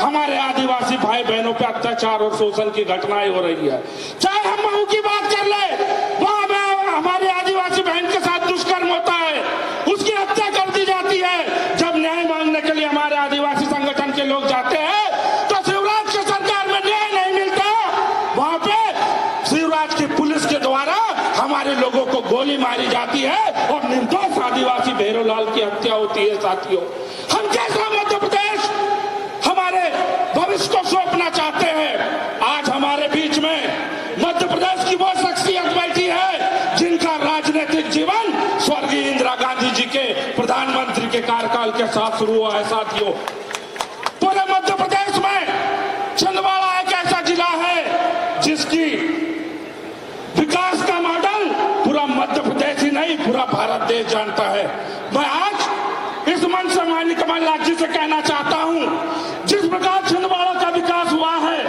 हमारे आदिवासी भाई बहनों पे अत्याचार और शोषण की घटनाएं हो रही है। चाहे हम महू की बात कर ले, वहां में हमारे आदिवासी बहन के साथ दुष्कर्म होता है, उसकी हत्या कर दी जाती है। जब न्याय मांगने के लिए हमारे आदिवासी संगठन के लोग जाते हैं तो शिवराज की सरकार में न्याय नहीं मिलता। वहां पे शिवराज की पुलिस के द्वारा हमारे लोगों को गोली मारी जाती है और निर्दोष आदिवासी भैरोलाल की हत्या होती है। साथियों, हम कैसा मध्य प्रदेश हमारे भविष्य को सौंपना चाहते हैं? आज हमारे बीच में मध्य प्रदेश की वो शख्सियत बैठी है जिनका राजनीतिक जीवन स्वर्गीय इंदिरा गांधी जी के प्रधानमंत्री के कार्यकाल के साथ शुरू हुआ है। साथियों, पूरे मध्य प्रदेश में छिंदवाड़ा एक ऐसा जिला है जिसकी विकास का मॉडल पूरा मध्य प्रदेश ही नहीं पूरा भारत देश जानता है। मैं आज इस मंच से माननीय कमलनाथ जी से कहना चाहता हूं, जिस प्रकार छिंदवाड़ा का विकास हुआ है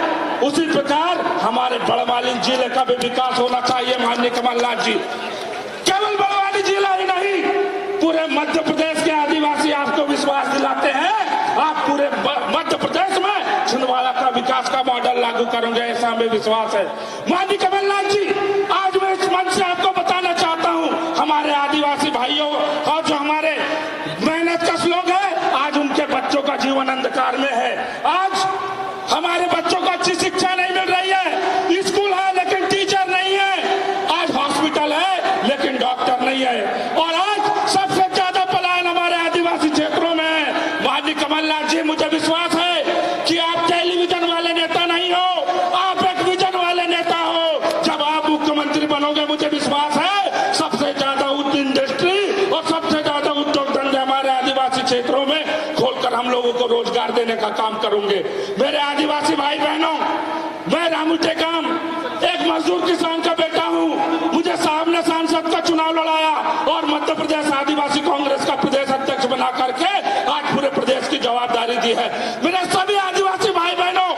उसी प्रकार हमारे बड़वानी जिले का भी विकास होना चाहिए। माननीय कमलनाथ जी, केवल बड़वानी जिला ही नहीं, पूरे मध्य प्रदेश के आदिवासी आपको विश्वास दिलाते हैं आप पूरे मध्य प्रदेश में छिंदवाड़ा का विकास का मॉडल लागू करेंगे, ऐसा हमें विश्वास है। माननीय कमलनाथ जी, आज मैं इस मंच से आपको बताना चाहता हूं, हमारे आदिवासी भाइयों और जो हमारे मेहनत कश लोग हैं, आज उनके बच्चों का जीवन अंधकार में है। आज हमारे बच्चों को अच्छी शिक्षा नहीं मिल रही है, स्कूल है लेकिन टीचर नहीं है, आज हॉस्पिटल है लेकिन डॉक्टर नहीं है, और आज सबसे ज्यादा पलायन हमारे आदिवासी क्षेत्रों में है। माननीय कमलनाथ जी, मुझे विश्वास है कि आप टेलीविजन वाले नेता नहीं हो, आप एक विजन वाले नेता हो। जब आप मुख्यमंत्री बनोगे, मुझे विश्वास है सबसे ज्यादा इंडस्ट्री और सबसे ज्यादा उद्योग धंधे हमारे आदिवासी क्षेत्रों में खोलकर हम लोगों को रोजगार देने का काम करूंगे। मेरे आदिवासी भाई बहनों, मैं रामू टेकाम एक मजदूर किसान का बेटा हूं। मुझे साहब ने सांसद का चुनाव लड़ाया और मध्य प्रदेश आदिवासी कांग्रेस का प्रदेश अध्यक्ष बना करके आज पूरे प्रदेश की जवाबदारी दी है। मेरे सभी आदिवासी भाई बहनों,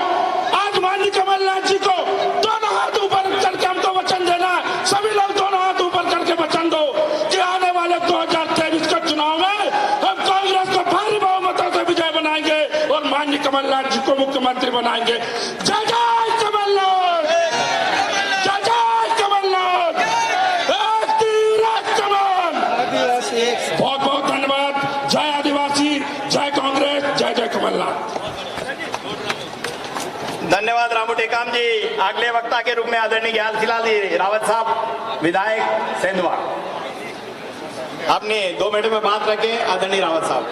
आज माननीय कमलनाथ जी को दोनों हाथ ऊपर करके हमको वचन देना, सभी लोग दोनों हाथ ऊपर करके वचन दो कि आने वाले 2023 के चुनाव में हम कांग्रेस को भारी बहुमतों से विजय बनाएंगे और माननीय कमलनाथ जी को मुख्यमंत्री बनाएंगे। जय जय कमलनाथ, जय जय कमलनाथ, बहुत बहुत धन्यवाद। जय आदिवासी, जय कांग्रेस, जय जय कमलनाथ। धन्यवाद रामू टेकाम जी। अगले वक्ता के रूप में आदरणीय ज्ञान खिलाल रावत साहब, विधायक सेंधवा, आपने 2 मिनट में बात रखे। आदरणीय रावत साहब।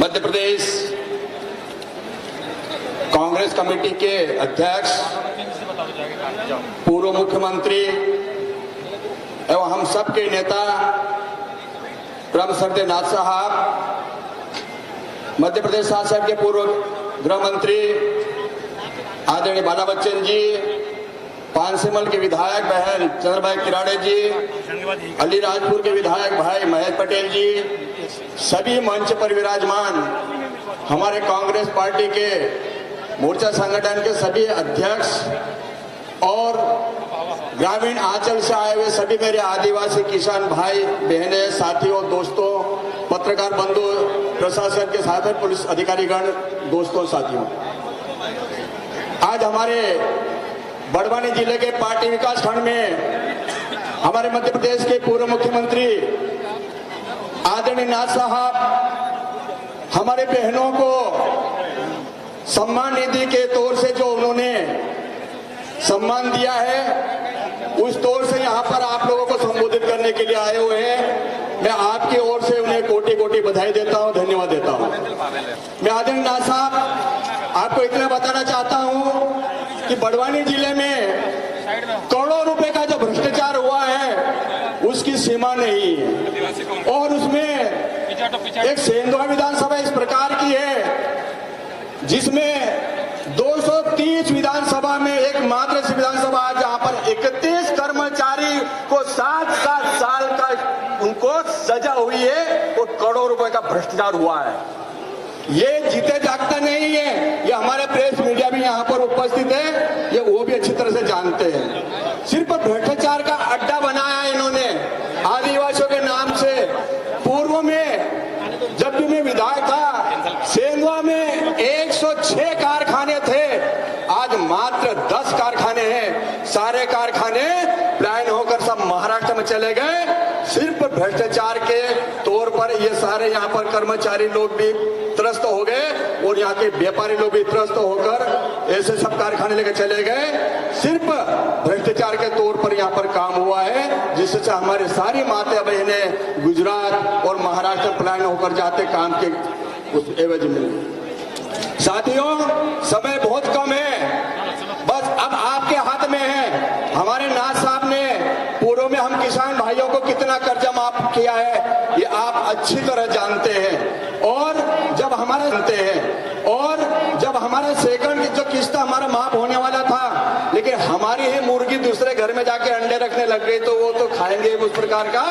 मध्य प्रदेश कांग्रेस कमेटी के अध्यक्ष, पूर्व मुख्यमंत्री एवं हम सब के नेता ब्रह्म सरदेनाथ साहब, मध्य प्रदेश शासन के पूर्व गृह मंत्री आदरणीय बाला बच्चन जी, पानसिमल के विधायक बहन चंद्रभाई किराड़े जी, अलीराजपुर के विधायक भाई महेश पटेल जी, सभी मंच पर विराजमान हमारे कांग्रेस पार्टी के मोर्चा संगठन के सभी अध्यक्ष और ग्रामीण आंचल से आए हुए सभी मेरे आदिवासी किसान भाई बहनें, साथियों, दोस्तों, पत्रकार बंधु, प्रशासन के साथ पुलिस अधिकारीगण, दोस्तों, साथियों, आज हमारे बड़वानी जिले के पार्टी विकास खंड में हमारे मध्य प्रदेश के पूर्व मुख्यमंत्री आदरणीय नाथ साहब हमारे बहनों को सम्मान निधि के तौर से जो उन्होंने सम्मान दिया है, उस तौर से यहाँ पर आप लोगों को संबोधित करने के लिए आए हुए हैं। मैं आपकी ओर से उन्हें कोटि कोटि बधाई देता हूँ, धन्यवाद देता हूँ। मैं आदरणीय नाथ साहब आपको इतना बताना चाहता हूँ कि बड़वानी जिले में करोड़ों रुपए का जो भ्रष्टाचार हुआ है उसकी सीमा नहीं है, और उसमें एक सेंधवा विधानसभा इस प्रकार की है जिसमें 230 विधानसभा में एकमात्र ऐसी विधानसभा है जहां पर 31 कर्मचारी को 7-7 साल का उनको सजा हुई है और करोड़ों रुपए का भ्रष्टाचार हुआ है। ये जीते जागते नहीं है, ये हमारे प्रेस मीडिया भी यहाँ पर उपस्थित है, ये वो भी अच्छी तरह से जानते हैं। सिर्फ भ्रष्टाचार का अड्डा बनाया है इन्होंने, आदिवासियों के नाम से चले गए, सिर्फ भ्रष्टाचार के तौर पर ये सारे यहाँ पर कर्मचारी लोग भी त्रस्त हो गए और यहाँ के व्यापारी लोग भी त्रस्त होकर ऐसे सब कारखाने लेकर चले गए। सिर्फ भ्रष्टाचार के तौर पर यहाँ पर काम हुआ है, जिससे हमारे सारी माता बहनें गुजरात और महाराष्ट्र पलायन होकर जाते काम के उस एवज में। साथियों, समय बहुत कम है, बस अब आपके हाथ में है। हमारे नाथ साहब ने पूर्व में हम किसान भाइयों को कितना कर्जा माफ किया है ये आप अच्छी तरह जानते हैं। और जब हमारा सेकंड जो किस्त हमारा माफ होने वाला था, लेकिन हमारी ही मुर्गी दूसरे घर में जाके अंडे रखने लग गई, तो वो तो खाएंगे उस प्रकार का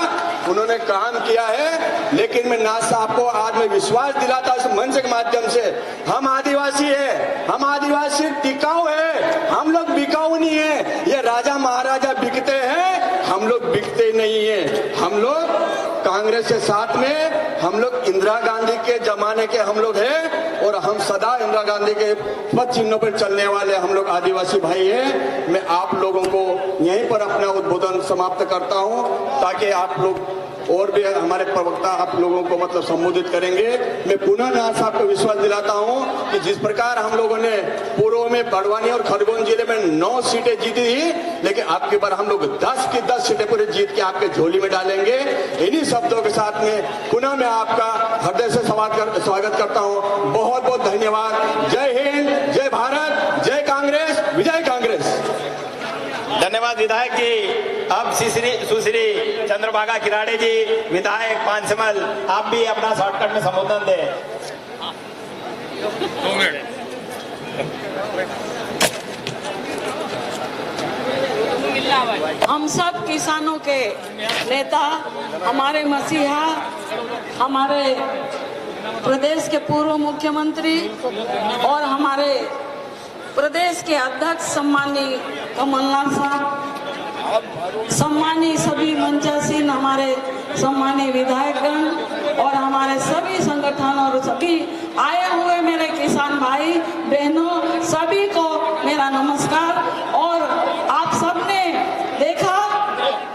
उन्होंने काम किया है। लेकिन मैं नाथ साहब को आज मैं विश्वास दिलाता इस मंच के माध्यम से, हम आदिवासी है, हम आदिवासी टिकाऊ है, हम लोग बिकाऊ नहीं है। ये राजा महाराजा बिकते हैं, हम लोग बिकते नहीं है। हम लोग कांग्रेस के साथ में, हम लोग इंदिरा गांधी के जमाने के हम लोग हैं और हम सदा इंदिरा गांधी के पद चिन्हों पर चलने वाले हम लोग आदिवासी भाई हैं। मैं आप लोगों को यहीं पर अपना उद्बोधन समाप्त करता हूं, ताकि आप लोग और भी हमारे प्रवक्ता आप लोगों को मतलब संबोधित करेंगे। मैं पुनः नाथ साहब को विश्वास दिलाता हूं कि जिस प्रकार हम लोगों ने पूर्व में बड़वानी और खरगोन जिले में 9 सीटें जीती थी, लेकिन आपके बार हम लोग 10 की 10 सीटें पूरी जीत के आपके झोली में डालेंगे। इन्हीं शब्दों के साथ में पुनः मैं आपका हृदय से स्वागत करता हूं। बहुत बहुत धन्यवाद। जय हिंद, जय भारत, जय कांग्रेस, विजय कांग्रेस। धन्यवाद विधायक जी। अब सुश्री चंद्रभागा किराड़े जी, विधायक पांचमल, आप भी अपना शॉर्टकट में संबोधन दें। हम सब किसानों के नेता, हमारे मसीहा, हमारे प्रदेश के पूर्व मुख्यमंत्री और हमारे प्रदेश के अध्यक्ष सम्मानीय कमलनाथ साहब, सम्मानीय सभी मंचासीन हमारे सम्मानीय विधायकगण और हमारे सभी संगठन और सभी आए हुए मेरे किसान भाई बहनों, सभी को मेरा नमस्कार। और आप सबने देखा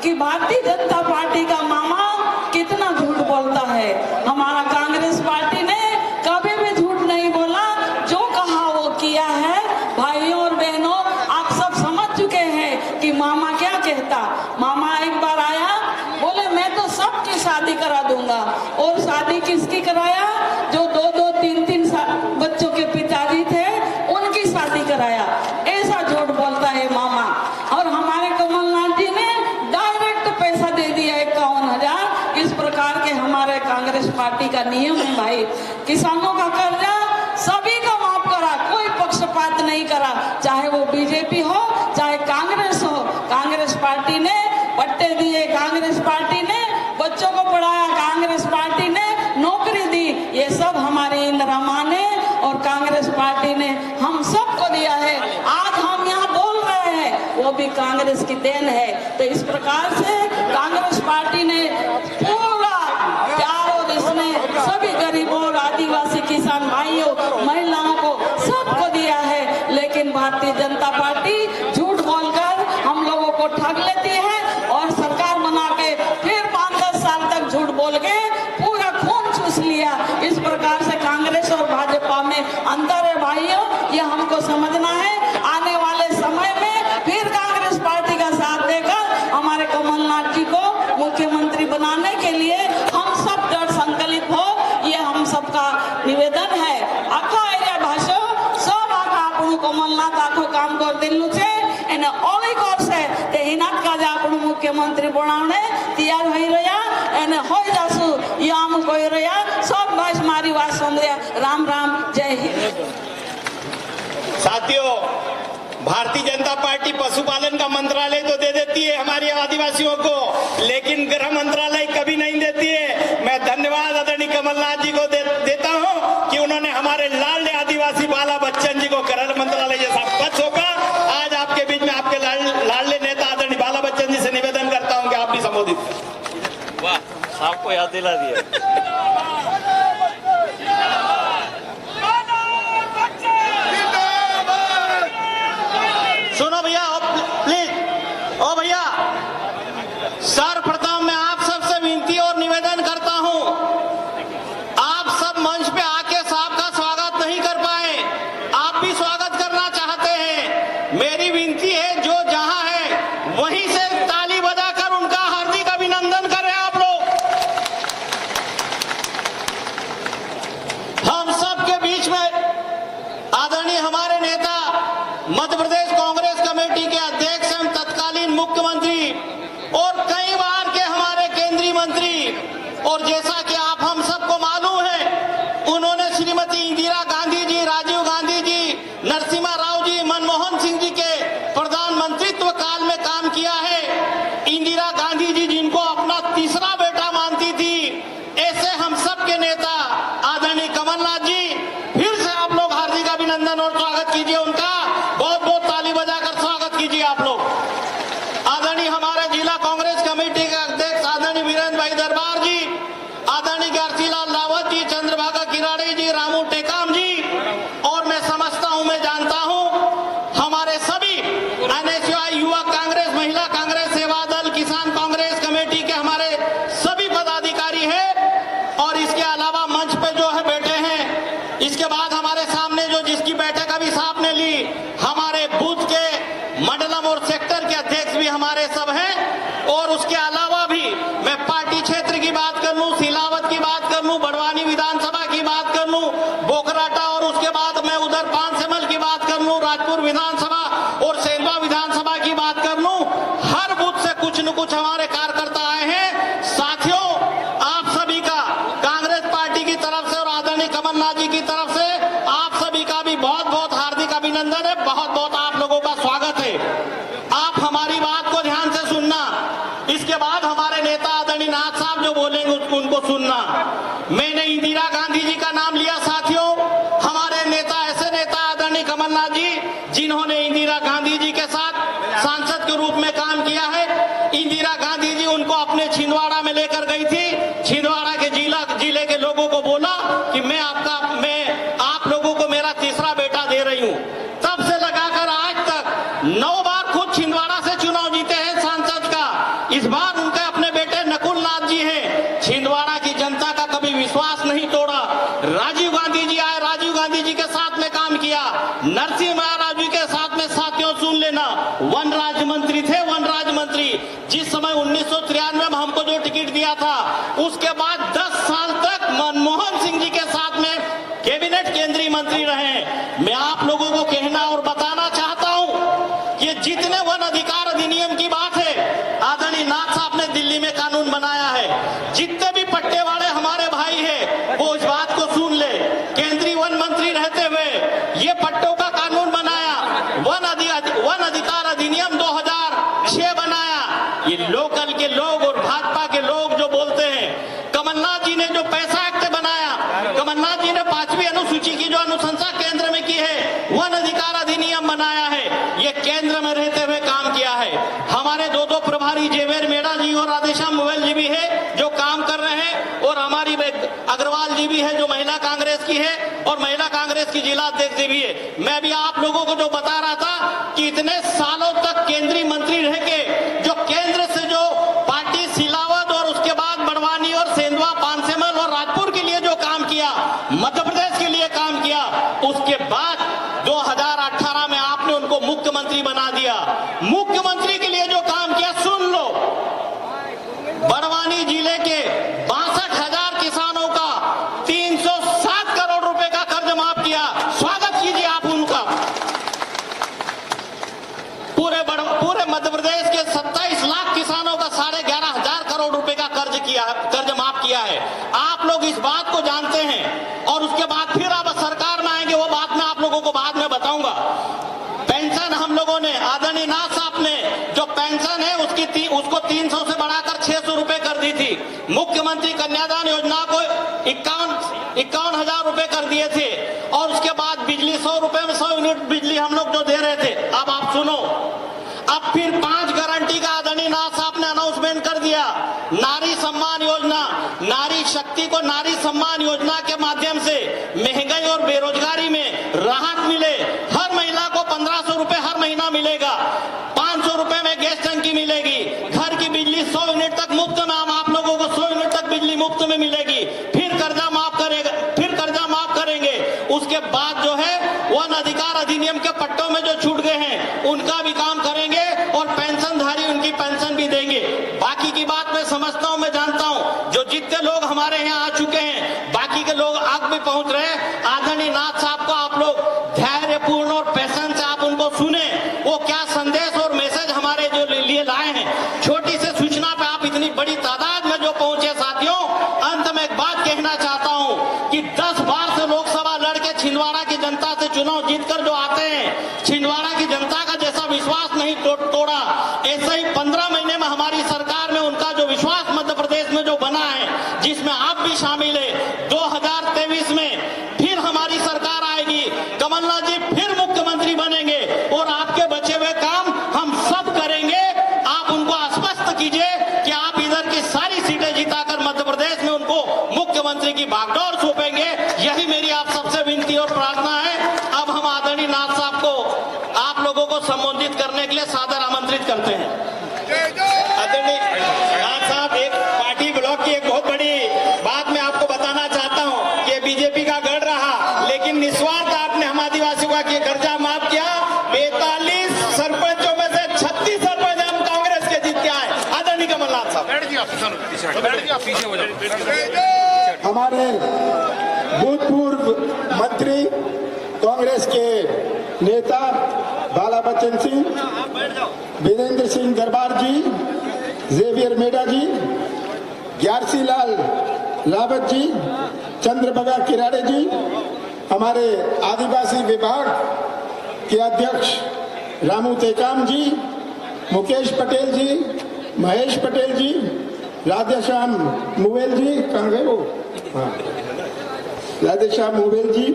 कि भारतीय जनता पार्टी का मामा कितना झूठ बोलता है। हमारा कांग्रेस पार्टी ने कभी भी झूठ नहीं बोला, जो कहा वो किया है। भाइयों और बहनों, आप सब समझ चुके हैं कि मामा क्या कहता। मामा एक बार आया, बोले मैं तो सबकी शादी करा दूंगा, और शादी किसकी कराया? जो 2-2, 3-3 बच्चों के पिताजी थे उनकी शादी कराया। ऐसा झूठ बोलता है मामा। और हमारे कमलनाथ जी ने डायरेक्ट पैसा दे दिया 51,000। इस प्रकार के हमारे कांग्रेस पार्टी का नियम है भाई। किसानों का कर्जा सभी का माफ करा, कोई पक्षपात नहीं करा, चाहे वो बीजेपी हो चाहे कांग्रेस हो। कांग्रेस पार्टी ने पट्टे दिए, कांग्रेस पार्टी ने बच्चों को पढ़ाया, कांग्रेस पार्टी ने नौकरी दी। ये सब हमारी इंदिरा मां ने और कांग्रेस पार्टी ने हम सबको दिया है। आज हम यहाँ बोल रहे हैं वो भी कांग्रेस की देन है। तो इस प्रकार से कांग्रेस पार्टी ने पूरा प्यार और इसने सभी गरीबों और आदिवासी किसान भाइयों, महिलाओं को सबको दिया है। लेकिन भारतीय जनता पार्टी झूठ बोलकर हम लोगों को ठग लेती है और सरकार बना के फिर 5-10 साल तक झूठ बोल के पूरा खून चूस लिया। इस प्रकार से कांग्रेस और भाजपा में अंतर है भाइयों, ये हमको समझना है। आने वाले समय में फिर कांग्रेस पार्टी का साथ देकर हमारे कमलनाथ जी को मुख्यमंत्री बनाने के लिए हम सब दृढ़ संकल्पित हो, ये हम सबका निवेदन है। आखा एरिया भाषो सब आखा આપણું કમલનાથ આખું કામ કરી દેલું છે એને ઓલી કરશે તે હિનાત કાજે આપણું મુખ્યમંત્રી બનાવણે તૈયાર હોઈ રહ્યા એને હોઈ જાસુ ઈ આમ કોઈ રહ્યા सब बस मारी बात सुन रहा। राम राम, जय हिंद। साथियों, भारतीय जनता पार्टी पशुपालन का मंत्रालय तो दे देती है हमारे आदिवासियों को, लेकिन गृह मंत्रालय कभी नहीं देती है। मैं धन्यवाद आदरणीय कमलनाथ जी को देता हूं कि उन्होंने हमारे लाडले आदिवासी बाला बच्चन जी को गृह मंत्रालय जैसा पद सौंपा। आज आपके बीच में आपके लाडले नेता आदरणीय बाला बच्चन जी से निवेदन करता हूं कि आप भी संबोधित। वाह, आपको याद दिला दिया। सुनो भैया, प्लीज, ओ भैया, सर्वप्रथम मंत्री, और जैसा कि आप हम सबको मालूम है, उन्होंने श्रीमती इंदिरा गांधी जी, राजीव गांधी जी, नरसिम्हा राव जी, मनमोहन सिंह जी के प्रधानमंत्रित्व काल में काम किया है। इंदिरा गांधी जी जिनको अपना तीसरा बेटा मानती थी, ऐसे हम सब के नेता आदरणीय कमलनाथ जी, फिर से आप लोग हार्दिक अभिनंदन और स्वागत कीजिए उनका, बहुत बहुत ताली बजाकर स्वागत कीजिए आप लोग। आदरणीय हमारे जिला कांग्रेस कमेटी के अध्यक्ष आदरणीय वीरेंद्र भाई दरबार जी, आदरणीय गारसीलाल रावत जी, चंद्रभागा किराड़ी जी, रामू टेकाम जी, और मैं समझता हूं, मैं जानता हूं, हमारे सभी एनएसयूआई युवा कांग्रेस, महिला कांग्रेस, सेवा दल, किसान कांग्रेस कमेटी के हमारे सभी पदाधिकारी हैं, और इसके अलावा मंच पे जो है बैठे हैं। इसके बाद हमारे सामने जो जिसकी बैठक अभी साहब ने ली, हमारे बूथ के मंडलम और सेक्टर के अध्यक्ष भी हमारे सब हैं, और उसके अलावा भी मैं पार्टी क्षेत्र की बात कर लूं, सिलावत की बात कर लूं, बड़वानी विधानसभा की बात कर लूं, बोकराटा, और उसके बाद मैं उधर पांचसेमल की बात कर लूं, राजपुर विधानसभा और सेंधवा विधानसभा की बात कर लूं, हर बूथ से कुछ न कुछ हमारे कार्यकर्ता आए हैं। साथियों, आप सभी का कांग्रेस पार्टी की तरफ से और आदरणीय कमलनाथ जी की तरफ से आप सभी का भी बहुत बहुत हार्दिक अभिनंदन है, बहुत बहुत आप लोगों का स्वागत है। आप हमारी बात को ध्यान से सुनना, इसके बाद हमारे नेता आदरणीय नाथ साहब जो बोलेंगे उनको सुनना। मैंने इंदिरा गांधी जी का नाम लिया साथियों, हमारे नेता, ऐसे नेता आदरणीय कमलनाथ जी, जिन्होंने इंदिरा गांधी जी के साथ सांसद के रूप में काम किया है। इंदिरा गांधी जी उनको अपने छिंदवाड़ा में लेकर गई थी, छिंदवाड़ा के जिले के लोगों को बोला कि मैं आप लोगों को मेरा तीसरा बेटा दे रही हूं। तब से लगाकर आज तक 9 बार खुद छिंदवाड़ा से चुनाव जीते हैं सांसद का। इस बार उनके अपने बेटे नकुल नाथ जी हैं। छिंदवाड़ा की जनता का कभी विश्वास नहीं तोड़ा। राजीव गांधी जी आए, राजीव गांधी जी के साथ में काम किया। नरसिम्हा राव जी के साथ में, साथियों सुन लेना, वन राज्य मंत्री थे, वन राज्य मंत्री। जिस समय 1993 में हमको जो टिकट दिया था, उसके बाद 10 साल तक मनमोहन सिंह जी के साथ में कैबिनेट केंद्रीय मंत्री रहे। मैं आप लोगों को कहना और बताना चाहता हूं कि जितने वन अधिकार अधिनियम की बात है, आदरणीय नाथ साहब ने दिल्ली में कानून बनाया है। जितने भी पट्टे वाले हमारे भाई हैं, वो इस बात को सुन ले, केंद्रीय वन मंत्री रहते हुए ये पट्टों का कानून बनाया, वन अधिकार अधिनियम 2006 बनाया। ये लोकल के लोग और भाजपा के लोग जो बोलते हैं, कमलनाथ जी ने जो पैसा एक्ट बनाया, कमलनाथ जी ने 5वीं अनुसूची की जो अनुशंसा केंद्र में की है, वन अधिकार अधिनियम बनाया है, ये केंद्र में रहते हुए काम किया है। हमारे दो प्रभारी जेवेर मेड़ा जी और राधेश्याम मोबाइल जी भी है जो काम कर रहे हैं, और हमारी अग्रवाल जी भी है जो महिला कांग्रेस की है, और महिला कांग्रेस की जिला अध्यक्ष जी भी है। मैं भी आप लोगों को जो बता रहा था कि इतने सालों तक केंद्रीय मंत्री रह के जो केंद्र से जो पार्टी सिलावत और उसके बाद बड़वानी और सेंधवा, पांचसेमल और राजपुर के लिए जो काम किया, मध्य प्रदेश के लिए काम किया, उसके बाद 2018 में आपने उनको मुख्यमंत्री बना दिया। मुख्यमंत्री के लिए जो काम किया, सुन लो, बड़वानी जिले के 62,000 किसानों का 307 करोड़ रुपए का कर्ज माफ किया। स्वागत कीजिए आप उनका। पूरे मध्य प्रदेश के 27 लाख किसानों का 11,500 करोड़ रुपए का कर्ज माफ किया है। आप लोग इस बात को जानते हैं, और उसके बाद फिर आप सरकार में आएंगे, वो बात मैं आप लोगों को बाद में बताऊंगा। पेंशन हम लोगों ने, आदरणीय नाथ साहब ने जो पेंशन है उसको 300 से बढ़ाकर 600 रुपए कर दी थी। मुख्यमंत्री कन्यादान योजना को 51,000 रुपए कर दिए थे, और उसके बाद बिजली 100 रुपए में 100 यूनिट बिजली हम लोग जो दे रहे थे। अब आप सुनो, अब फिर 5 गारंटी का आदरणीय नाथ साहब ने अनाउंसमेंट कर दिया। नारी सम्मान योजना, नारी शक्ति को नारी सम्मान योजना के माध्यम से महंगाई और बेरोजगारी में राहत मिले। हर महिला को 1500 रुपए हर महीना मिलेगा, 500 रुपए में गैस टंकी मिलेगी, घर की बिजली 100 यूनिट तक मुफ्त में, हम आप लोगों को 100 यूनिट तक बिजली मुफ्त में मिलेगी। फिर कर्जा माफ करेंगे। उसके बाद जो है वन अधिकार अधिनियम के पट्टों में जो छूट गए हैं उनका भी काम करेंगे, और पेंशनधारी उनकी पेंशन भी देंगे। बाकी की बात मैं समझता हूं, मैं जानता हूं, जो जितने लोग हमारे यहाँ आ चुके हैं, बाकी के लोग आग भी पहुंच रहे हैं। आदरणीय नाथ साहब को आप लोग धैर्यपूर्ण और पैशन से आप उनको सुने, वो क्या संदेश और मैसेज हमारे जो लिए लाए हैं। छोटी से सूचना पे आप इतनी बड़ी तादाद में जो पहुंचे बना है, जिसमें आप भी शामिल है। 2023 में फिर हमारी सरकार आएगी, कमलनाथ जी फिर मुख्यमंत्री बनेंगे और आपके बचे हुए काम हम सब करेंगे। आप उनको आश्वस्त कीजिए कि आप इधर की सारी सीटें जिताकर मध्य प्रदेश में उनको मुख्यमंत्री की बागडोर सौंपेंगे। यही मेरी आप सबसे विनती और प्रार्थना है। अब हम आदरणीय नाथ साहब को आप लोगों को संबोधित करने के लिए सादर आमंत्रित करते हैं। आदरणीय नाथ साहब, एक पार्टी ब्लॉक की एक बहुत बड़ी बात मैं आपको बताना चाहता हूं कि बीजेपी का गढ़ रहा, लेकिन निस्वार्थ आपने हम आदिवासियों का कर्जा माफ किया। 45 सरपंचों में से 36 सरपंच हम कांग्रेस के जीत के आए। आदरणीय कमलनाथ साहब, हमारे भूतपूर्व मंत्री कांग्रेस के नेता बाला बच्चन सिंह, वीरेंद्र सिंह दरबार जी, जेवियर मेडा जी, ग्यारसी लाल रावत जी, चंद्रबगा किराड़े जी, हमारे आदिवासी विभाग के अध्यक्ष रामू टेकाम जी, मुकेश पटेल जी, महेश पटेल जी, राधेश्याम मुवेल जी, कहाँ गए वो? हाँ, राधेश्याम मुवेल जी,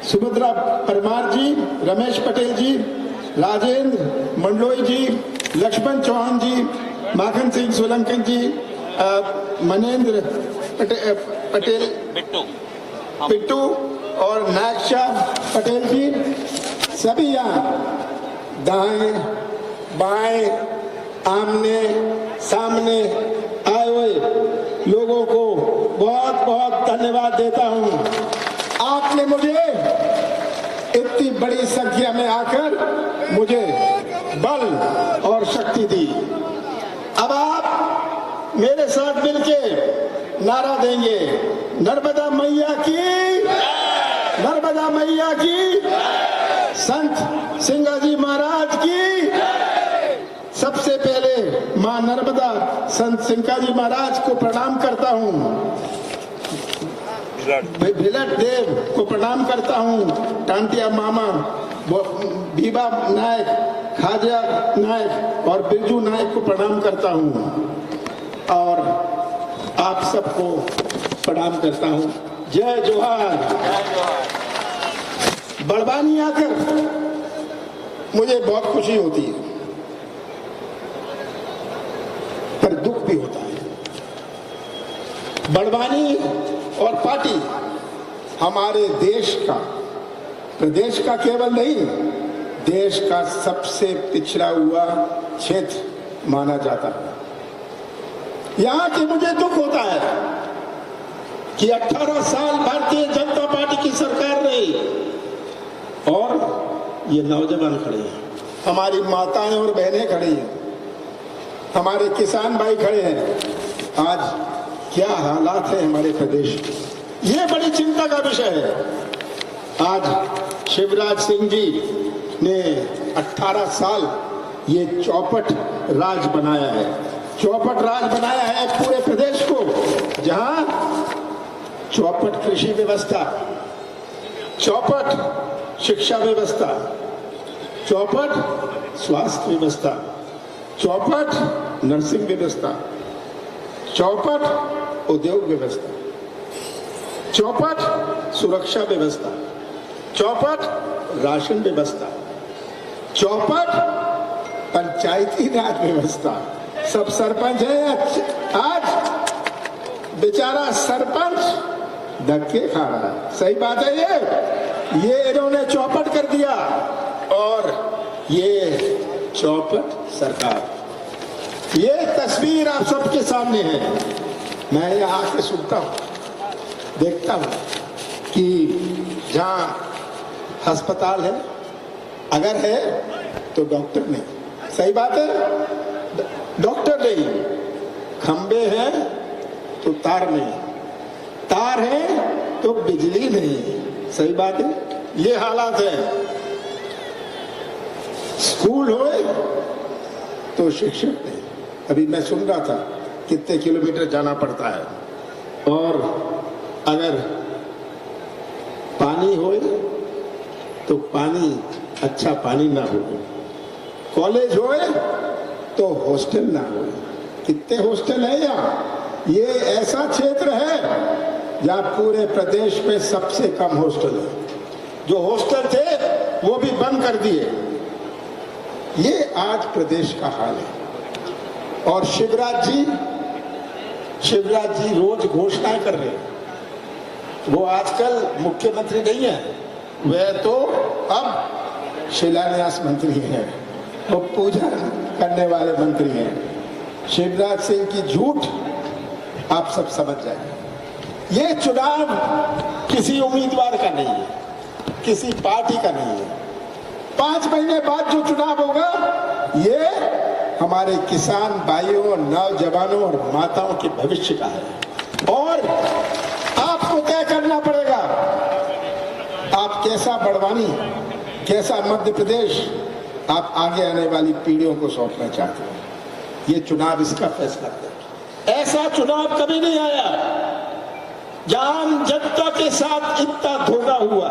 सुभद्रा परमार जी, रमेश पटेल जी, राजेंद्र मंडलोई जी, लक्ष्मण चौहान जी, माखन सिंह सोलंकी जी, मनेंद्र पटेल पिट्टू और नायक शाह पटेल जी, सभी यहाँ दाएं बाएं आमने सामने आए हुए लोगों को बहुत बहुत धन्यवाद देता हूँ। आपने मुझे इतनी बड़ी संख्या में आकर मुझे बल और शक्ति दी। अब आप मेरे साथ मिलके नारा देंगे, नर्मदा मैया की, नर्मदा मैया की, संत सिंगाजी महाराज की। सबसे पहले मां नर्मदा संत सिंगाजी महाराज को प्रणाम करता हूँ, भिलट देव को प्रणाम करता हूँ, टांटिया मामा, भीबा नायक, खाजा नायक और बिरजू नायक को प्रणाम करता हूँ और आप सबको प्रणाम करता हूँ। जय जोहार। बड़वानी आकर मुझे बहुत खुशी होती है, पर दुख भी होता है। बड़वानी और पार्टी हमारे देश का, प्रदेश का केवल नहीं, देश का सबसे पिछड़ा हुआ क्षेत्र माना जाता है। यहाँ के मुझे दुख होता है कि 18 साल भारतीय जनता पार्टी की सरकार रही और ये नौजवान खड़े हैं, हमारी माताएं और बहनें खड़ी हैं, हमारे किसान भाई खड़े हैं। आज क्या हालात है हमारे प्रदेश के, ये बड़ी चिंता का विषय है। आज शिवराज सिंह जी ने 18 साल ये चौपट राज बनाया है, चौपट राज बनाया है पूरे प्रदेश को, जहां चौपट कृषि व्यवस्था, चौपट शिक्षा व्यवस्था, चौपट स्वास्थ्य व्यवस्था, चौपट नर्सिंग व्यवस्था, चौपट उद्योग व्यवस्था, चौपट सुरक्षा व्यवस्था, चौपट राशन व्यवस्था, चौपट पंचायती राज व्यवस्था। सब सरपंच है, आज बेचारा सरपंच धक्के खा रहा है। सही बात है, ये इन्होंने चौपट कर दिया और ये चौपट सरकार। ये तस्वीर आप सबके सामने है। मैं यहाँ आके सुनता हूँ, देखता हूँ कि जहाँ अस्पताल है, अगर है तो डॉक्टर नहीं। सही बात है, डॉक्टर नहीं, खंबे हैं तो तार नहीं, तार है तो बिजली नहीं। सही बात है, ये हालात है। स्कूल हो तो शिक्षक नहीं। अभी मैं सुन रहा था कितने किलोमीटर जाना पड़ता है, और अगर पानी हो तो पानी, अच्छा पानी ना हो, कॉलेज हो तो हॉस्टल ना हो। कितने हॉस्टल है यहाँ, ये ऐसा क्षेत्र है जहां पूरे प्रदेश में सबसे कम हॉस्टल है। जो हॉस्टल थे वो भी बंद कर दिए। ये आज प्रदेश का हाल है। और शिवराज जी रोज घोषणाएं कर रहे हैं। वो आजकल मुख्यमंत्री नहीं है, वे तो अब शिलान्यास मंत्री हैं, वो पूजा करने वाले मंत्री हैं। शिवराज सिंह की झूठ आप सब समझ जाएंगे। ये चुनाव किसी उम्मीदवार का नहीं है, किसी पार्टी का नहीं है। 5 महीने बाद जो चुनाव होगा ये हमारे किसान भाइयों, नौजवानों और माताओं के भविष्य का है। और आपको तय करना पड़ेगा आप कैसा बड़वानी, कैसा मध्य प्रदेश आप आगे आने वाली पीढ़ियों को सौंपना चाहते हैं। ये चुनाव इसका फैसला करेगा। ऐसा चुनाव कभी नहीं आया जहां जनता के साथ इतना धोखा हुआ।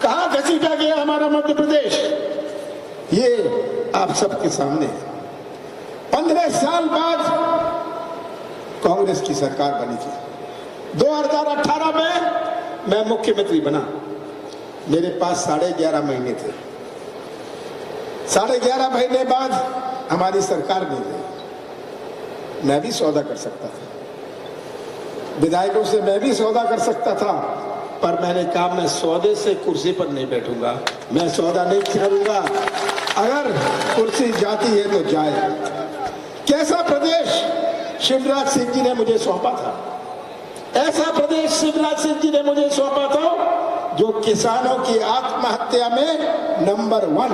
कहां घसीटा गया हमारा मध्य प्रदेश, ये आप सबके सामने है। 15 साल बाद कांग्रेस की सरकार बनी थी। 2018 में मैं मुख्यमंत्री बना। मेरे पास 11.5 महीने थे। 11.5 महीने बाद हमारी सरकार बन गई। मैं भी सौदा कर सकता था, विधायकों से मैं भी सौदा कर सकता था, पर मैंने कहा मैं सौदे से कुर्सी पर नहीं बैठूंगा, मैं सौदा नहीं करूंगा। अगर कुर्सी जाती है तो जाए। कैसा प्रदेश शिवराज सिंह जी ने मुझे सौंपा था, ऐसा प्रदेश शिवराज सिंह जी ने मुझे सौंपा था जो किसानों की आत्महत्या में नंबर 1,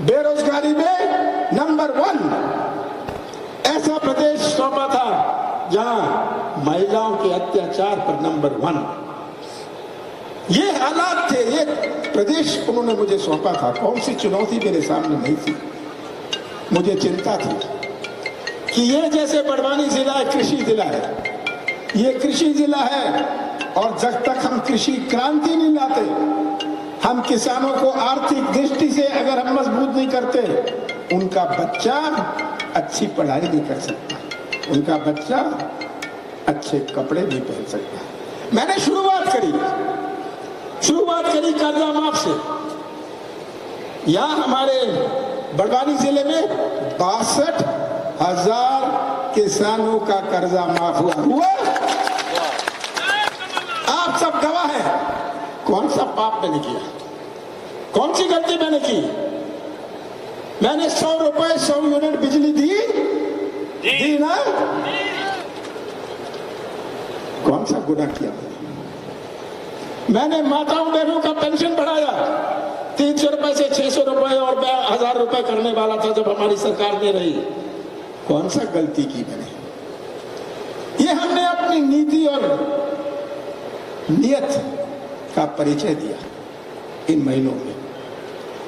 बेरोजगारी में नंबर 1, ऐसा प्रदेश सौंपा था जहां महिलाओं के अत्याचार पर नंबर 1। ये हालात थे, ये प्रदेश उन्होंने मुझे सौंपा था। कौन सी चुनौती मेरे सामने नहीं थी। मुझे चिंता थी कि ये जैसे बड़वानी जिला है, कृषि जिला है, ये कृषि जिला है, और जब तक हम कृषि क्रांति नहीं लाते, हम किसानों को आर्थिक दृष्टि से अगर हम मजबूत नहीं करते, उनका बच्चा अच्छी पढ़ाई नहीं कर सकता, उनका बच्चा अच्छे कपड़े नहीं पहन सकता। मैंने शुरुआत करी कर्जा माफ से। यहाँ हमारे बड़वानी जिले में 62,000 किसानों का कर्जा माफ हुआ। आप सब गवाह हैं। कौन सा पाप मैंने किया, कौन सी गलती मैंने की? मैंने 100 रुपए 100 यूनिट बिजली दी ना? कौन सा गुनाह किया? मैंने माताओं बहनों का पेंशन बढ़ाया 300 रुपए से 600 रुपए और 1000 रुपए करने वाला था जब हमारी सरकार में रही। कौन सा गलती की मैंने? ये हमने अपनी नीति और नियत का परिचय दिया इन महीनों में।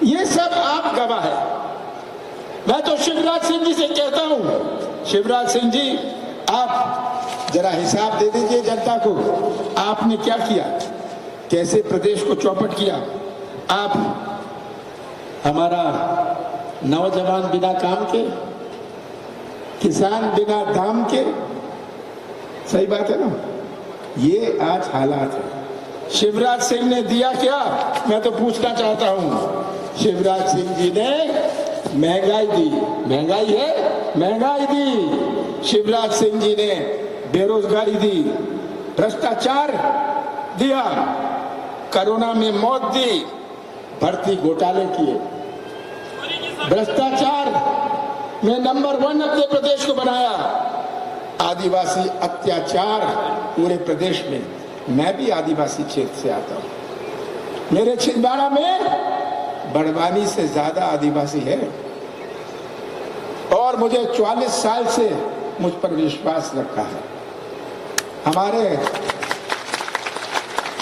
ये सब आप गवाह है। मैं तो शिवराज सिंह जी से कहता हूं, शिवराज सिंह जी आप जरा हिसाब दे दीजिए जनता को। आपने क्या किया, कैसे प्रदेश को चौपट किया। आप हमारा नौजवान बिना काम के, किसान बिना दाम के, सही बात है ना? ये आज हालात है। शिवराज सिंह ने दिया क्या, मैं तो पूछना चाहता हूं। शिवराज सिंह जी ने महंगाई दी, महंगाई है, महंगाई दी। शिवराज सिंह जी ने बेरोजगारी दी, भ्रष्टाचार दिया, कोरोना में मौत दी, भर्ती घोटाले किए, भ्रष्टाचार में नंबर 1 अपने प्रदेश को बनाया, आदिवासी अत्याचार पूरे प्रदेश में। मैं भी आदिवासी क्षेत्र से आता हूं। मेरे छिंदवाड़ा में बड़वानी से ज्यादा आदिवासी है और मुझे 44 साल से मुझ पर विश्वास रखा है। हमारे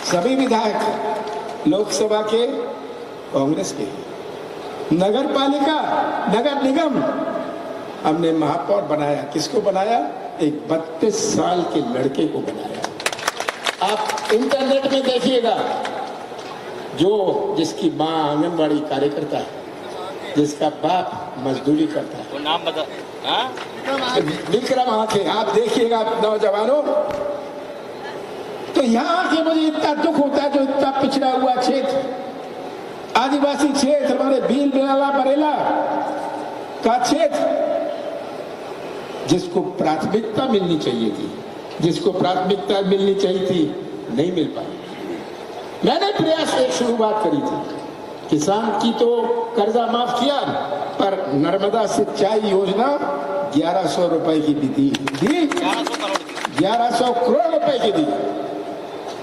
सभी विधायक लोकसभा के कांग्रेस के, नगर पालिका, नगर निगम हमने महापौर बनाया। किसको बनाया? एक 32 साल के लड़के को बनाया। आप इंटरनेट में देखिएगा, जिसकी माँ आंगनबाड़ी कार्यकर्ता है, जिसका बाप मजदूरी करता है, नाम बता। विक्रम आंखें, आप देखिएगा नौजवानों, तो यहाँ के मुझे इतना दुख होता है, जो इतना पिछड़ा हुआ क्षेत्र, आदिवासी क्षेत्र, हमारे भील बेला बरेला का क्षेत्र, जिसको प्राथमिकता मिलनी चाहिए थी, जिसको प्राथमिकता मिलनी चाहिए थी, नहीं मिल पाई। मैंने प्रयास एक शुरुआत करी थी, किसान की तो कर्जा माफ किया, पर नर्मदा सिंचाई योजना 1100 रुपए की भी दी, 1100 करोड़ रुपए की दी।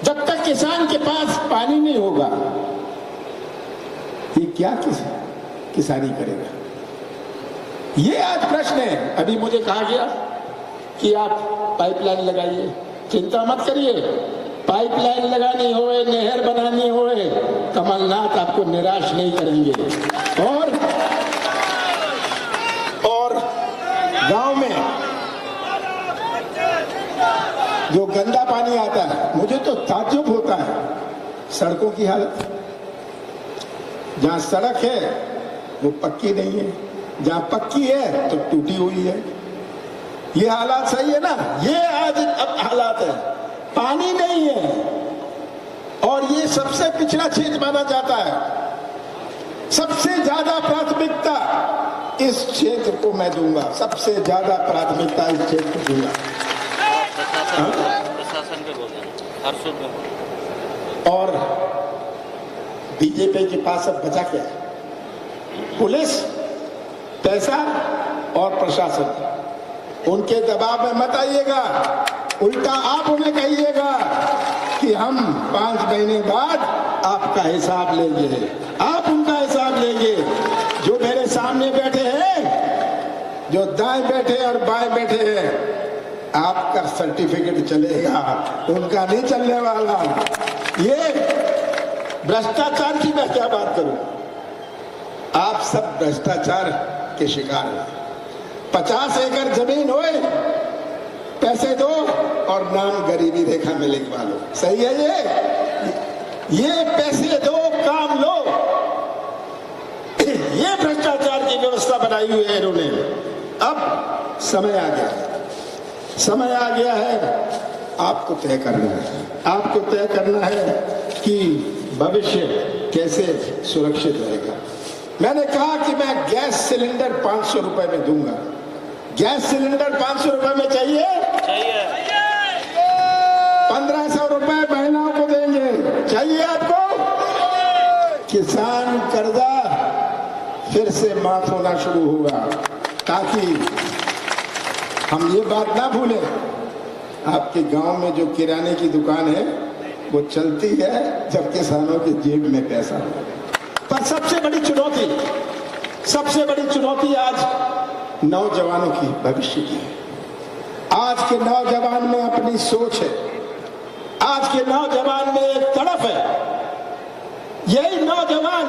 जब तक किसान के पास पानी नहीं होगा, ये क्या किसानी करेगा? ये आज प्रश्न है। अभी मुझे कहा गया कि आप पाइपलाइन लगाइए, चिंता मत करिए, पाइपलाइन लगानी होए, नहर बनानी होए, कमलनाथ आपको निराश नहीं करेंगे। और गांव में जो गंदा पानी आता है, मुझे तो ताज्जुब होता है सड़कों की हालत। जहां सड़क है वो पक्की नहीं है, जहां पक्की है तो टूटी हुई है। ये हालात सही है ना? ये आज अब हालात है, पानी नहीं है, और ये सबसे पिछड़ा क्षेत्र माना जाता है। सबसे ज्यादा प्राथमिकता इस क्षेत्र को मैं दूंगा, सबसे ज्यादा प्राथमिकता इस क्षेत्र को दूंगा। और बीजेपी के पास अब बचा क्या है? पुलिस, पैसा और प्रशासन। उनके दबाव में मत आइएगा, उल्टा आप उन्हें कहिएगा कि हम 5 महीने बाद आपका हिसाब लेंगे। आप उनका हिसाब लेंगे। जो मेरे सामने बैठे हैं, जो दाएं बैठे और बाएं बैठे हैं, आपका सर्टिफिकेट चलेगा, उनका नहीं चलने वाला। ये भ्रष्टाचार की मैं क्या बात करूं? आप सब भ्रष्टाचार के शिकार हैं। 50 एकड़ जमीन होए, पैसे दो और नाम गरीबी रेखा में लिखवा लो। सही है ये पैसे दो, काम लो। ये भ्रष्टाचार की व्यवस्था बनाई हुई है इन्होंने। अब समय आ गया, समय आ गया है, आपको तय करना है। आपको तय करना है कि भविष्य कैसे सुरक्षित रहेगा। मैंने कहा कि मैं गैस सिलेंडर 500 रुपए में दूंगा। गैस सिलेंडर 500 रुपए में चाहिए? 1500 रुपए महिलाओं को देंगे। चाहिए आपको? किसान कर्जा फिर से माफ होना शुरू होगा, ताकि हम ये बात ना भूलें, आपके गांव में जो किराने की दुकान है वो चलती है जब किसानों की जेब में पैसा हो। पर सबसे बड़ी चुनौती आज नौजवानों की भविष्य की है। आज के नौजवान में अपनी सोच है, आज के नौजवान में एक तड़प है। यही नौजवान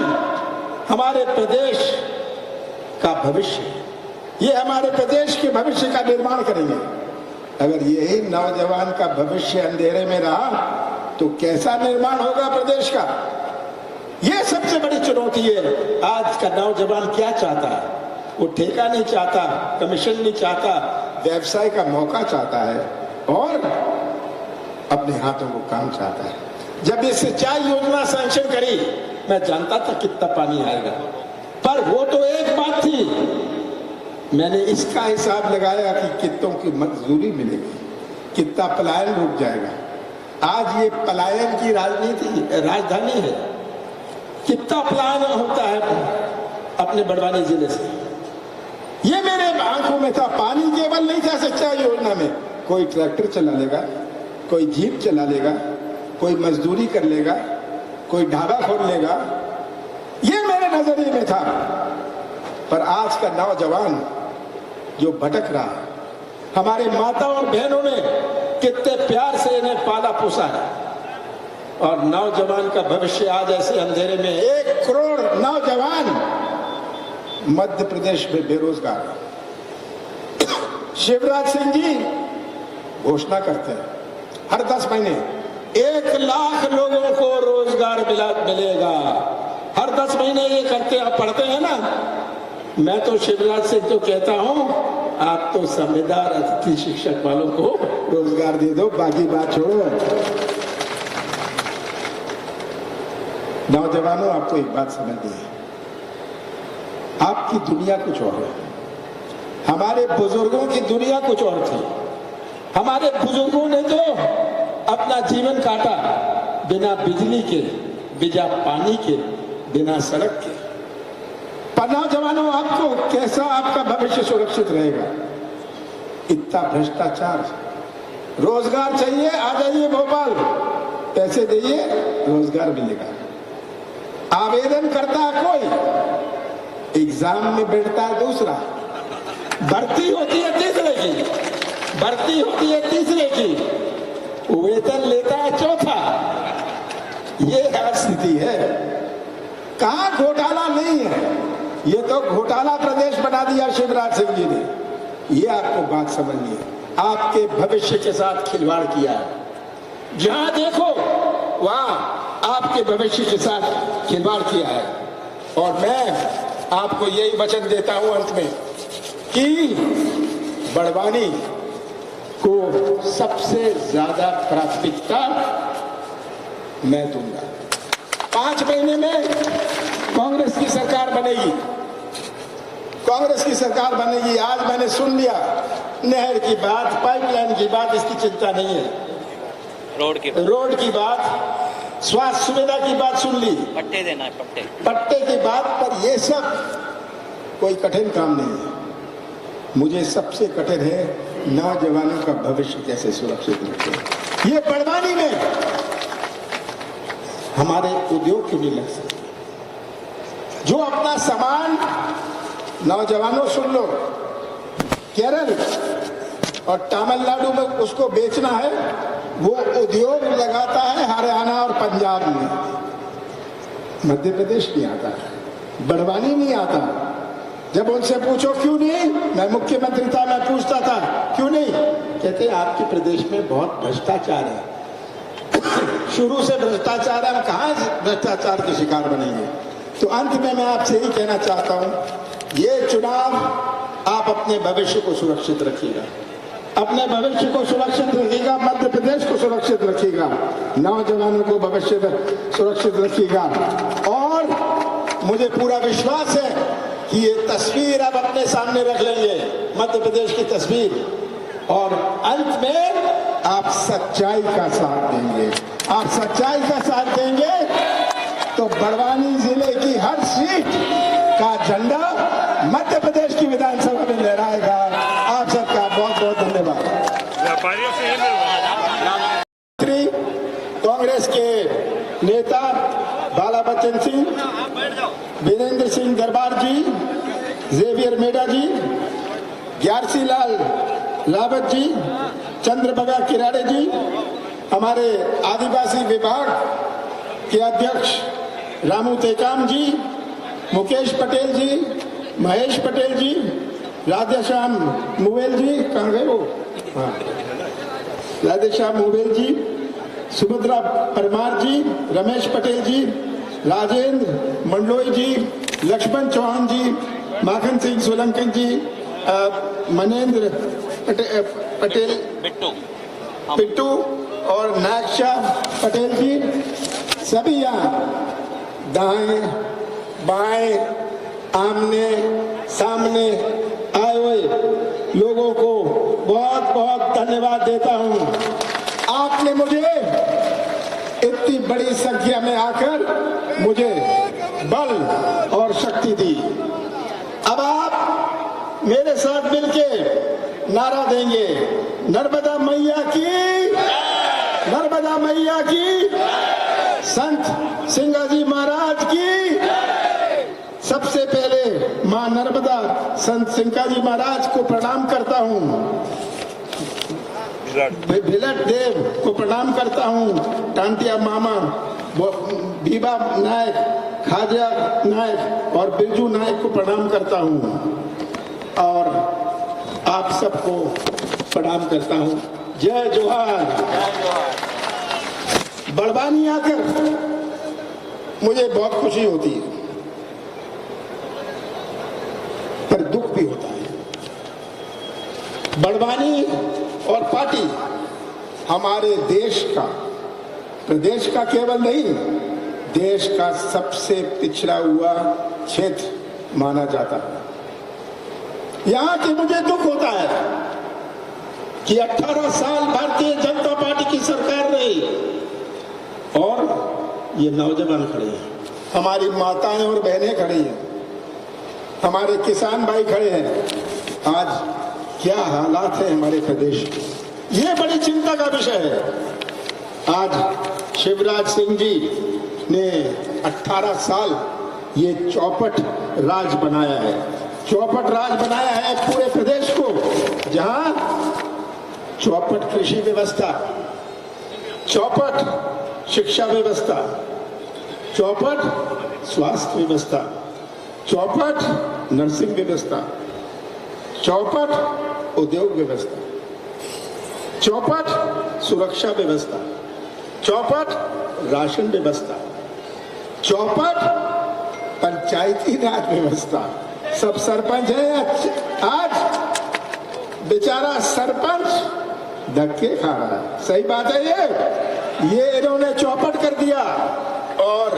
हमारे प्रदेश का भविष्य है। ये हमारे प्रदेश के भविष्य का निर्माण करेंगे। अगर यही नौजवान का भविष्य अंधेरे में रहा तो कैसा निर्माण होगा प्रदेश का? ये सबसे बड़ी चुनौती है। आज का नौजवान क्या चाहता है? वो ठेका नहीं चाहता, कमीशन नहीं चाहता, व्यवसाय का मौका चाहता है और अपने हाथों को काम चाहता है। जब ये सिंचाई योजना सैंक्शन करी, मैं जानता था कितना पानी आएगा, पर वो तो एक बात थी। मैंने इसका हिसाब लगाया कि कितनों की मजदूरी मिलेगी, कितना पलायन रुक जाएगा। आज ये पलायन की राजधानी है। कितना पलायन होता है अपने बड़वानी जिले से, ये मेरे आंखों में था। पानी केवल नहीं था सिंचाई योजना में। कोई ट्रैक्टर चला लेगा, कोई जीप चला लेगा, कोई मजदूरी कर लेगा, कोई ढाबा खोल लेगा, ये मेरे नजरिए में था। पर आज का नौजवान जो भटक रहा है, हमारे माता और बहनों ने कितने प्यार से इन्हें पाला पोसा है, और नौजवान का भविष्य आज ऐसे अंधेरे में 1 करोड़ नौजवान मध्य प्रदेश में बेरोजगार है। शिवराज सिंह जी घोषणा करते हैं हर 10 महीने 1 लाख लोगों को रोजगार मिलेगा। हर 10 महीने ये करते हैं, पढ़ते हैं ना। मैं तो शिवराज सिंह तो कहता हूं आप तो समझदार अतिथि शिक्षक वालों को रोजगार दे दो, बाकी बात छोड़ो। नौजवानों, आपको एक बात समझनी है, आपकी दुनिया कुछ और है, हमारे बुजुर्गों की दुनिया कुछ और थी। हमारे बुजुर्गों ने तो अपना जीवन काटा बिना बिजली के, बिना पानी के, बिना सड़क के। पर नौजवानों, आपको कैसा आपका भविष्य सुरक्षित रहेगा? इतना भ्रष्टाचार। रोजगार चाहिए, आ जाइए भोपाल, पैसे दीजिए, रोजगार मिलेगा। आवेदन करता है कोई, एग्जाम में बैठता है दूसरा, भर्ती होती है तीसरे की, भर्ती होती है तीसरे की, वेतन लेता है चौथा। ये स्थिति है। कहां घोटाला नहीं है, ये तो घोटाला प्रदेश बना दिया शिवराज सिंह जी ने। ये आपको बात समझनी है, आपके भविष्य के साथ खिलवाड़ किया है। जहां देखो वहां आपके भविष्य के साथ खिलवाड़ किया है। और मैं आपको यही वचन देता हूं अंत में कि बड़वानी को सबसे ज्यादा प्राथमिकता मैं दूंगा। 5 महीने में कांग्रेस की सरकार बनेगी, कांग्रेस की सरकार बनेगी। आज मैंने सुन लिया नहर की बात, पाइपलाइन की बात, इसकी चिंता नहीं है। रोड की बात, स्वास्थ्य सुविधा की बात सुन ली, पट्टे देना है, पट्टे की बात, पर ये सब कोई कठिन काम नहीं है। मुझे सबसे कठिन है नौजवानों का भविष्य कैसे सुरक्षित रखें। ये बड़वानी में हमारे उद्योग क्यों नहीं लग सकते? जो अपना सामान, नौजवानों सुन लो, केरल और तमिलनाडु में उसको बेचना है, वो उद्योग लगाता है हरियाणा और पंजाब में, मध्य प्रदेश नहीं आता, बड़वानी नहीं आता। जब उनसे पूछो क्यों नहीं, मैं मुख्यमंत्री था, मैं पूछता था क्यों नहीं, कहते आपके प्रदेश में बहुत भ्रष्टाचार है। शुरू से भ्रष्टाचार है, हम कहां भ्रष्टाचार के शिकार बनेंगे? तो अंत में मैं आपसे ही कहना चाहता हूं, ये चुनाव आप अपने भविष्य को सुरक्षित रखिएगा, अपने भविष्य को सुरक्षित रखिएगा, मध्य प्रदेश को सुरक्षित रखिएगा, नौजवानों को भविष्य सुरक्षित रखिएगा। और मुझे पूरा विश्वास है कि ये तस्वीर आप अपने सामने रख लेंगे, मध्य प्रदेश की तस्वीर, और अंत में आप सच्चाई का साथ देंगे। आप सच्चाई का साथ देंगे तो बड़वानी जिले की हर सीट का झंडा मध्य प्रदेश की विधानसभा में लहराएगा। आप सबका बहुत बहुत धन्यवाद। कांग्रेस के नेता बाला बच्चन सिंह, वीरेंद्र सिंह दरबार जी, जेवियर मेडा जी, ग्यारसी लाल लावत जी, चंद्रभगा किराड़े जी, हमारे आदिवासी विभाग के अध्यक्ष रामू टेकाम जी, मुकेश पटेल जी, महेश पटेल जी, राधेश्याम मुवेल जी, कहाँ गए वो? हाँ, राधेश्याम मुवेल जी, सुभद्रा परमार जी, रमेश पटेल जी, राजेंद्र मंडलोई जी, लक्ष्मण चौहान जी, माखन सिंह सोलंकी जी, मनेंद्र पटेल पिट्टू और नागशा पटेल जी, सभी यहाँ दाएं बाएं आमने सामने आए हुए लोगों को बहुत बहुत धन्यवाद देता हूँ। आपने मुझे इतनी बड़ी संख्या में आकर मुझे बल और शक्ति दी। अब आप मेरे साथ मिलके नारा देंगे, नर्मदा मैया की, नर्मदा मैया की, संत सिंगाजी महाराज की। सबसे पहले मां नर्मदा संत सिंगाजी महाराज को प्रणाम करता हूँ, भिलट देव को प्रणाम करता हूँ, टांटिया मामा, भीबा नायक, खाजा नायक और बिरजू नायक को प्रणाम करता हूँ और आप सबको प्रणाम करता हूँ। जय जोहार। बड़वानी आकर मुझे बहुत खुशी होती है, पर दुख भी होता है। बड़वानी और पार्टी हमारे देश का, प्रदेश का केवल नहीं, देश का सबसे पिछड़ा हुआ क्षेत्र माना जाता है। यहां के मुझे दुख होता है कि 18 साल भारतीय जनता पार्टी की सरकार रही और ये नौजवान खड़े हैं, हमारी माताएं और बहनें खड़ी हैं, हमारे किसान भाई खड़े हैं। आज क्या हालात है हमारे प्रदेश के, ये बड़ी चिंता का विषय है। आज शिवराज सिंह जी ने 18 साल ये चौपट राज बनाया है, चौपट राज बनाया है पूरे प्रदेश को, जहां चौपट कृषि व्यवस्था, चौपट शिक्षा व्यवस्था, चौपट स्वास्थ्य व्यवस्था, चौपट नर्सिंग व्यवस्था, चौपट उद्योग व्यवस्था, चौपट सुरक्षा व्यवस्था, चौपट राशन व्यवस्था, चौपट पंचायती राज व्यवस्था। सब सरपंच है, आज बेचारा सरपंच धक्के खा रहा है। सही बात है, ये इन्होंने चौपट कर दिया और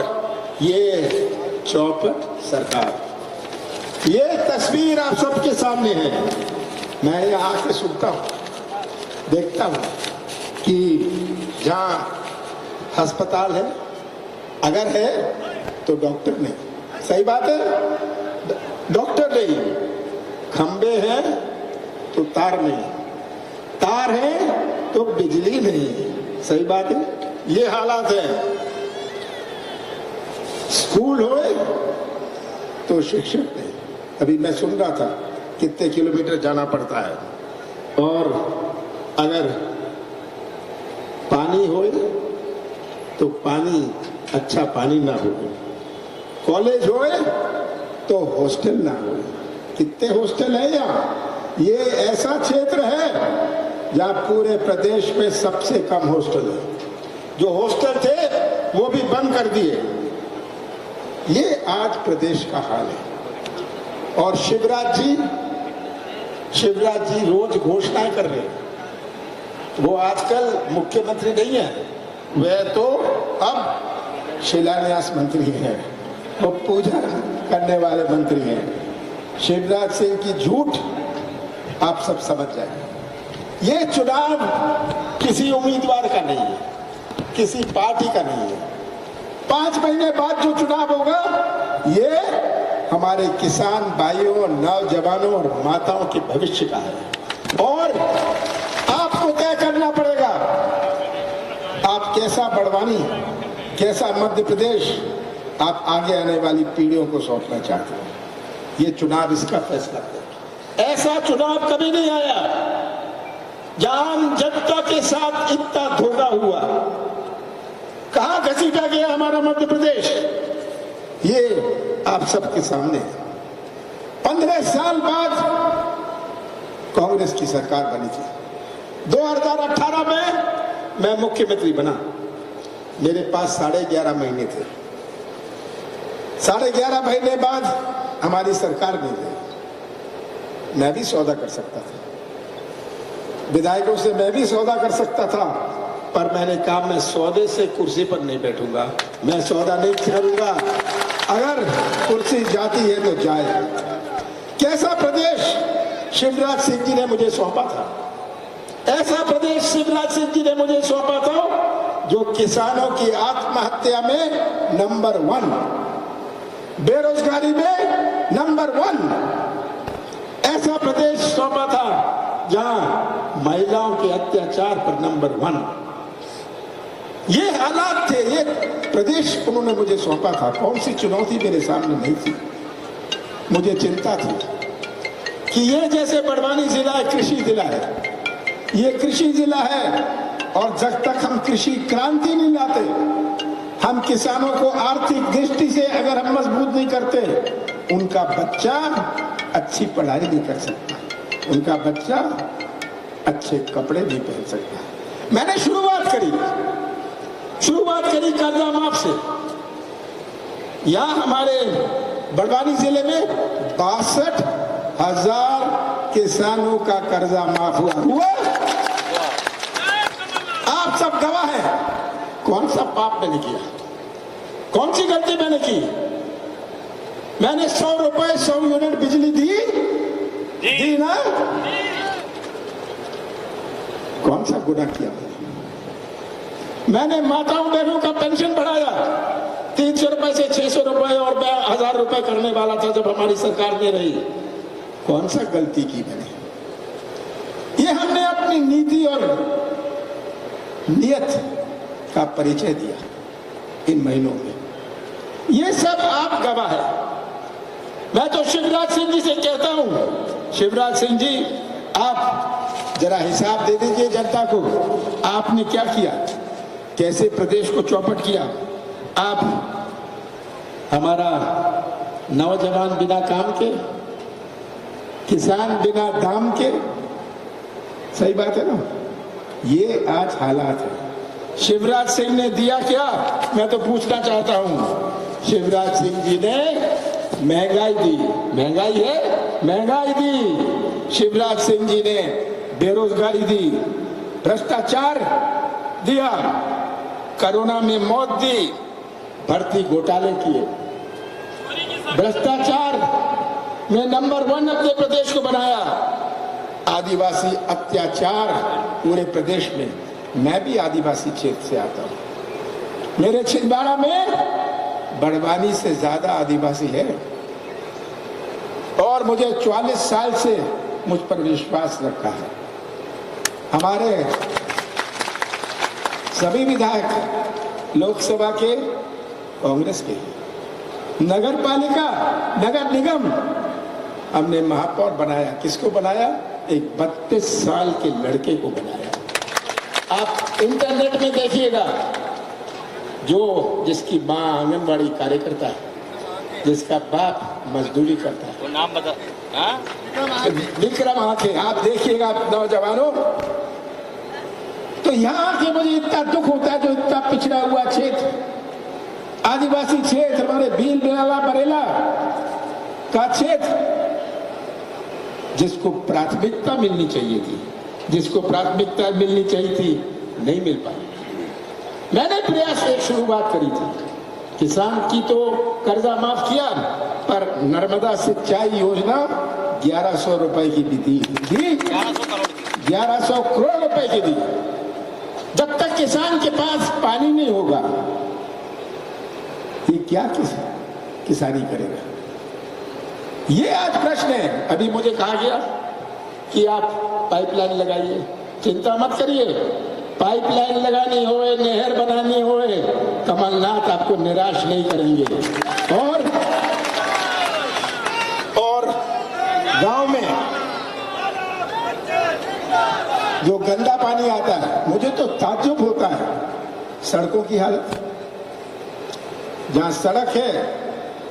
ये चौपट सरकार। ये तस्वीर आप सबके सामने है। मैं यहाँ आके सुनता हूँ, देखता हूँ कि जहाँ अस्पताल है, अगर है तो डॉक्टर नहीं, सही बात है, डॉक्टर नहीं, खंबे हैं तो तार नहीं, तार है तो बिजली नहीं, सही बात है, ये हालात है। स्कूल होए तो शिक्षक नहीं। अभी मैं सुन रहा था कितने किलोमीटर जाना पड़ता है, और अगर पानी होए तो पानी, अच्छा पानी ना हो, कॉलेज होए तो हॉस्टल ना हो। कितने हॉस्टल है यहाँ? ये ऐसा क्षेत्र है जहाँ पूरे प्रदेश में सबसे कम हॉस्टल है। जो हॉस्टल थे वो भी बंद कर दिए। ये आज प्रदेश का हाल है। और शिवराज जी रोज घोषणाएं कर रहे हैं। वो आजकल मुख्यमंत्री नहीं है, वे तो अब शिलान्यास मंत्री हैं, वो पूजा करने वाले मंत्री हैं। शिवराज सिंह की झूठ आप सब समझ जाएंगे। ये चुनाव किसी उम्मीदवार का नहीं है, किसी पार्टी का नहीं है। 5 महीने बाद जो चुनाव होगा, ये हमारे किसान भाइयों, नौजवानों और माताओं के भविष्य का है। और आपको तय करना पड़ेगा, आप कैसा बड़वानी, कैसा मध्य प्रदेश आप आगे आने वाली पीढ़ियों को सौंपना चाहते हैं। ये चुनाव इसका फैसला है। ऐसा चुनाव कभी नहीं आया जहां जनता के साथ इतना धोखा हुआ। कहां घसीटा गया हमारा मध्य प्रदेश, ये आप सबके सामने है। 15 साल बाद कांग्रेस की सरकार बनी थी। 2018 में मैं मुख्यमंत्री बना, मेरे पास 11.5 महीने थे। 11.5 महीने बाद हमारी सरकार नहीं थी। मैं भी सौदा कर सकता था, विधायकों से मैं भी सौदा कर सकता था, पर मैंने कहा मैं सौदे से कुर्सी पर नहीं बैठूंगा, मैं सौदा नहीं करूंगा। अगर कुर्सी जाती है तो जाए। कैसा प्रदेश शिवराज सिंह जी ने मुझे सौंपा था, ऐसा प्रदेश शिवराज सिंह जी ने मुझे सौंपा था जो किसानों की आत्महत्या में नंबर 1, बेरोजगारी में नंबर 1, ऐसा प्रदेश सौंपा था जहां महिलाओं के अत्याचार पर नंबर 1। ये हालात थे, ये प्रदेश उन्होंने मुझे सौंपा था। कौन सी चुनौती मेरे सामने नहीं थी। मुझे चिंता थी कि ये जैसे बड़वानी जिला कृषि जिला है, ये कृषि जिला है, और जब तक हम कृषि क्रांति नहीं लाते, हम किसानों को आर्थिक दृष्टि से अगर हम मजबूत नहीं करते, उनका बच्चा अच्छी पढ़ाई नहीं कर सकता, उनका बच्चा अच्छे कपड़े नहीं पहन सकता। मैंने शुरुआत करी कर्जा माफ से। यहाँ हमारे बड़वानी जिले में 62,000 किसानों का कर्जा माफ हुआ। आप सब गवाह हैं। कौन सा पाप मैंने किया, कौन सी गलती मैंने की? मैंने 100 रुपए 100 यूनिट बिजली दी ना? कौन सा गुनाह किया मैंने? माताओं बहनों का पेंशन बढ़ाया 300 रुपए से 600 रुपए और 1000 रुपए करने वाला था जब हमारी सरकार ने रही। कौन सा गलती की मैंने? ये हमने अपनी नीति और नियत का परिचय दिया इन महीनों में। ये सब आप गवाह है। मैं तो शिवराज सिंह जी से कहता हूं, शिवराज सिंह जी आप जरा हिसाब दे दीजिए जनता को। आपने क्या किया, कैसे प्रदेश को चौपट किया? आप हमारा नौजवान बिना काम के, किसान बिना दाम के, सही बात है ना? ये आज हालात है। शिवराज सिंह ने दिया क्या? मैं तो पूछना चाहता हूं। शिवराज सिंह जी ने महंगाई दी, महंगाई है, महंगाई दी। शिवराज सिंह जी ने बेरोजगारी दी, भ्रष्टाचार दिया, कोरोना में मौत दी, भर्ती घोटाले किए, भ्रष्टाचार में नंबर 1 मध्य प्रदेश को बनाया, आदिवासी अत्याचार पूरे प्रदेश में। मैं भी आदिवासी क्षेत्र से आता हूं। मेरे छिंदवाड़ा में बड़वानी से ज्यादा आदिवासी है और मुझे 44 साल से मुझ पर विश्वास रखा है। हमारे सभी विधायक लोकसभा के कांग्रेस के, नगर पालिका, नगर निगम हमने महापौर बनाया। किसको बनाया? एक 32 साल के लड़के को बनाया। आप इंटरनेट में देखिएगा, जिसकी माँ आंगनबाड़ी कार्यकर्ता है, जिसका बाप मजदूरी करता है, वो नाम बता। विक्रम आंखें, आप देखिएगा नौजवानों। तो यहाँ आके मुझे इतना दुख होता है, जो इतना पिछड़ा हुआ क्षेत्र, आदिवासी क्षेत्र, हमारे भील बिराला बरेला का क्षेत्र, जिसको प्राथमिकता मिलनी चाहिए थी, जिसको प्राथमिकता मिलनी चाहिए थी, नहीं मिल पाई। मैंने प्रयास एक शुरुआत करी थी, किसान की तो कर्जा माफ किया, पर नर्मदा सिंचाई योजना 1100 रुपए की भी दी, 1100 करोड़ रुपए की दी। जब तक किसान के पास पानी नहीं होगा, ये क्या किसानी करेगा? ये आज प्रश्न है। अभी मुझे कहा गया कि आप पाइपलाइन लगाइए। चिंता मत करिए, पाइपलाइन लगानी होए, नहर बनानी होए, कमलनाथ आपको निराश नहीं करेंगे। और गांव में जो गंदा पानी आता है, मुझे तो ताज्जुब होता है सड़कों की हालत। जहां सड़क है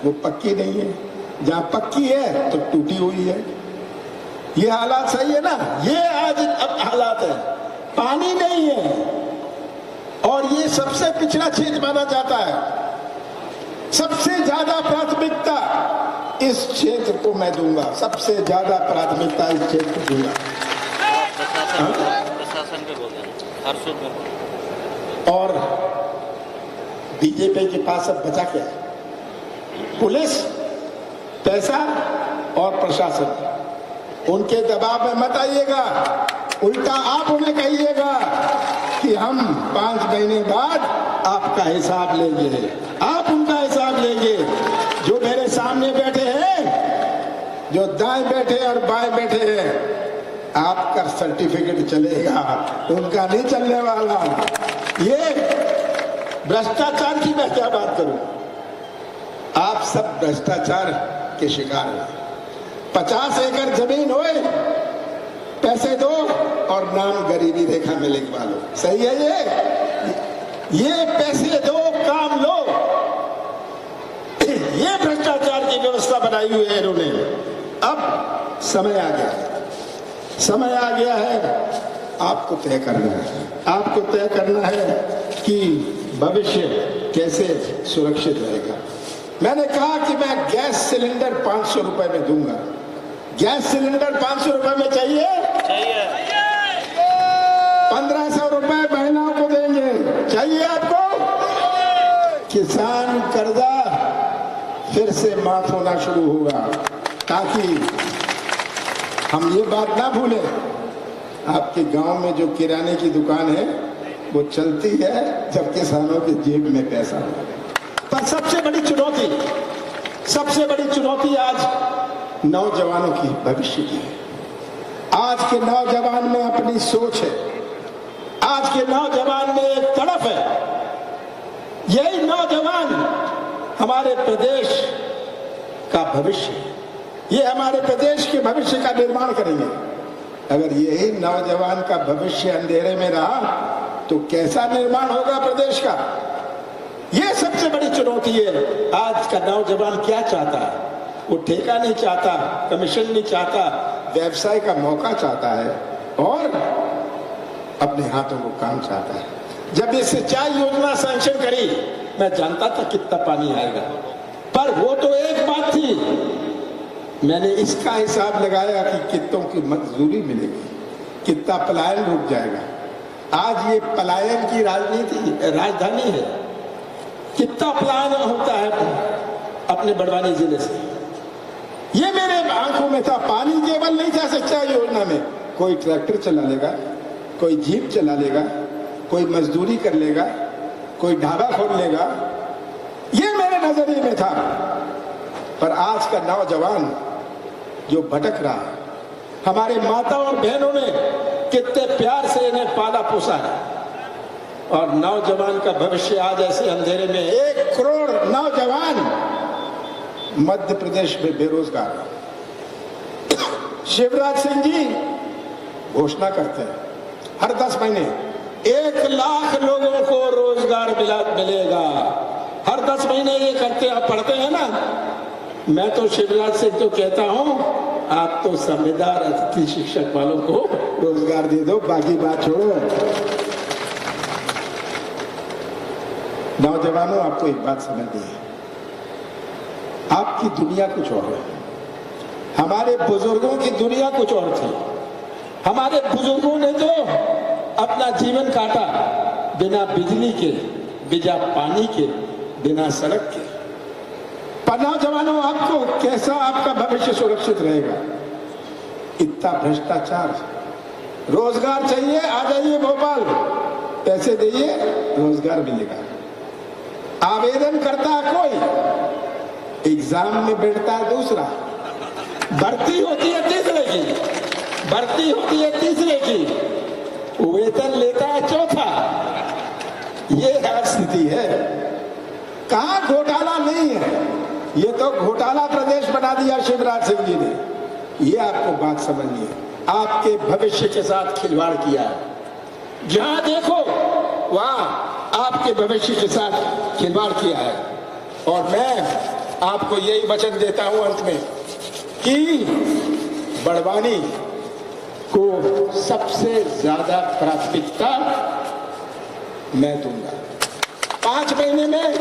वो पक्की नहीं है, जहां पक्की है तो टूटी हुई है। ये हालात सही है ना? ये आज अब हालात है। पानी नहीं है और ये सबसे पिछड़ा क्षेत्र माना जाता है। सबसे ज्यादा प्राथमिकता इस क्षेत्र को मैं दूंगा, सबसे ज्यादा प्राथमिकता इस क्षेत्र को दूंगा। प्रशासन पे बोल रहे। और बीजेपी के पास अब बचा क्या है? पुलिस, पैसा और प्रशासन। उनके दबाव में मत आइएगा, उल्टा आप उन्हें कहिएगा कि हम 5 महीने बाद आपका हिसाब लेंगे। आप उनका हिसाब लेंगे। जो मेरे सामने बैठे हैं, जो दाएं बैठे और बाएं बैठे हैं, आपका सर्टिफिकेट चलेगा, उनका नहीं चलने वाला। ये भ्रष्टाचार की मैं क्या बात करूं? आप सब भ्रष्टाचार के शिकार हैं। 50 एकड़ जमीन होए, पैसे दो और नाम गरीबी रेखा में लिखवा लो। सही है ये पैसे दो, काम लो। ये भ्रष्टाचार की व्यवस्था बनाई हुई है इन्होंने। अब समय आ गया, समय आ गया है। आपको तय करना है, आपको तय करना है कि भविष्य कैसे सुरक्षित रहेगा। मैंने कहा कि मैं गैस सिलेंडर 500 रुपए में दूंगा। गैस सिलेंडर 500 रुपए में चाहिए, 1500 रुपए महिलाओं को देंगे, चाहिए आपको? किसान कर्जा फिर से माफ होना शुरू होगा, ताकि हम ये बात ना भूलें, आपके गांव में जो किराने की दुकान है वो चलती है जब किसानों के जेब में पैसा हो। पर सबसे बड़ी चुनौती आज नौजवानों की भविष्य की है। आज के नौजवान में अपनी सोच है, आज के नौजवान में एक तड़प है। यही नौजवान हमारे प्रदेश का भविष्य है, ये हमारे प्रदेश के भविष्य का निर्माण करेंगे। अगर यही नौजवान का भविष्य अंधेरे में रहा तो कैसा निर्माण होगा प्रदेश का? ये सबसे बड़ी चुनौती है। आज का नौजवान क्या चाहता है? वो ठेका नहीं चाहता, कमीशन नहीं चाहता, व्यवसाय का मौका चाहता है और अपने हाथों को काम चाहता है। जब ये सिंचाई योजना सैंक्शन करी, मैं जानता था कितना पानी आएगा, पर वो तो एक बात थी, मैंने इसका हिसाब लगाया कि कितनों की मजदूरी मिलेगी, कितना पलायन रुक जाएगा। आज ये पलायन की राजधानी है। कितना पलायन होता है अपने बड़वानी जिले से, ये मेरे आंखों में था। पानी केवल नहीं था सिंचाई योजना में, कोई ट्रैक्टर चला लेगा, कोई जीप चला लेगा, कोई मजदूरी कर लेगा, कोई ढाबा खोल लेगा, ये मेरे नजरिए में था। पर आज का नौजवान जो भटक रहा है, हमारे माता और बहनों ने कितने प्यार से इन्हें पाला पोसा है, और नौजवान का भविष्य आज ऐसे अंधेरे में 1 करोड़ नौजवान मध्य प्रदेश में बेरोजगार है। शिवराज सिंह जी घोषणा करते हैं हर 10 महीने 1 लाख लोगों को रोजगार मिलेगा। हर 10 महीने ये करते आप पढ़ते हैं ना। मैं तो शिवराज सिंह तो कहता हूं, आप तो समझदार अतिथि शिक्षक वालों को रोजगार दे दो, बाकी बात छोड़ो। नौजवानों, आपको एक बात समझनी है, आपकी दुनिया कुछ और है, हमारे बुजुर्गों की दुनिया कुछ और थी। हमारे बुजुर्गों ने तो अपना जीवन काटा बिना बिजली के, बिना पानी के, बिना सड़क के। पर नौजवानों, आपको कैसा आपका भविष्य सुरक्षित रहेगा? इतना भ्रष्टाचार। रोजगार चाहिए, आ जाइए भोपाल, पैसे दीजिए, रोजगार मिलेगा। आवेदन करता है कोई, एग्जाम में बैठता है दूसरा, भर्ती होती है तीसरे की, वेतन लेता है चौथा। ये स्थिति है। कहां घोटाला नहीं है, ये तो घोटाला प्रदेश बना दिया शिवराज सिंह जी ने। ये आपको बात समझनी है, आपके भविष्य के साथ खिलवाड़ किया है। जहां देखो वहां आपके भविष्य के साथ खिलवाड़ किया है। और मैं आपको यही वचन देता हूं अंत में कि बड़वानी को सबसे ज्यादा प्राथमिकता मैं दूंगा। 5 महीने में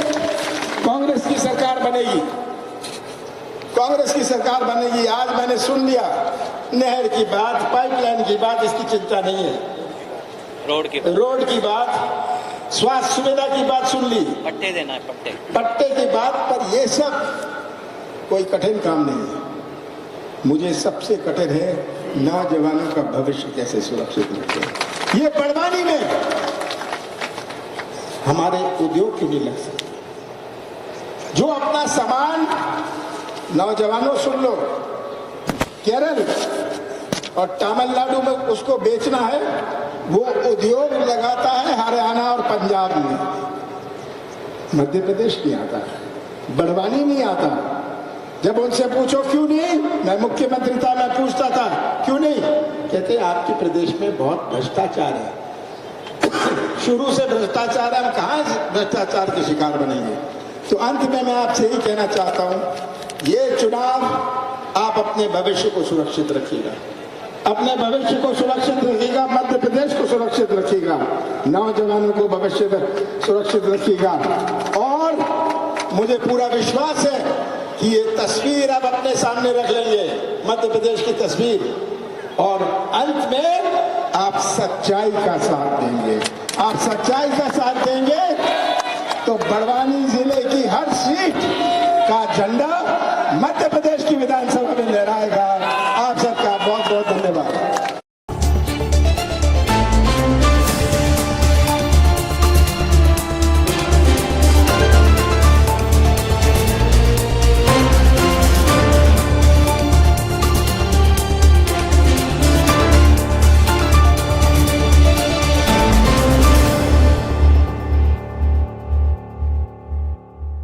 कांग्रेस की सरकार बनेगी, कांग्रेस की सरकार बनेगी। आज मैंने सुन लिया नहर की बात, पाइपलाइन की बात, इसकी चिंता नहीं है। रोड की बात, स्वास्थ्य सुविधा की बात सुन ली, पट्टे देना है, पट्टे की बात। पर ये सब कोई कठिन काम नहीं है। मुझे सबसे कठिन है नौजवानों का भविष्य कैसे सुरक्षित रखें। ये बड़वानी में हमारे उद्योग क्यों नहीं लग सकते? जो अपना सामान, नौजवानों सुन लो, केरल और तमिलनाडु में उसको बेचना है, वो उद्योग लगाता है हरियाणा और पंजाब में, मध्य प्रदेश नहीं आता, बड़वानी नहीं आता। जब उनसे पूछो क्यों नहीं, मैं मुख्यमंत्री था, मैं पूछता था क्यों नहीं, कहते आपके प्रदेश में बहुत भ्रष्टाचार है। शुरू से भ्रष्टाचार है, हम कहां भ्रष्टाचार के शिकार बनेंगे? तो अंत में मैं आपसे ही कहना चाहता हूं, ये चुनाव आप अपने भविष्य को सुरक्षित रखिएगा, अपने भविष्य को सुरक्षित रखिएगा, मध्य प्रदेश को सुरक्षित रखिएगा, नौजवानों को भविष्य सुरक्षित रखिएगा। और मुझे पूरा विश्वास है कि कि ये तस्वीर अब अपने सामने रख लेंगे, मध्य प्रदेश की तस्वीर, और अंत में आप सच्चाई का साथ देंगे। आप सच्चाई का साथ देंगे तो बड़वानी जिले की हर सीट का झंडा मध्य प्रदेश की विधानसभा में लहराएगा।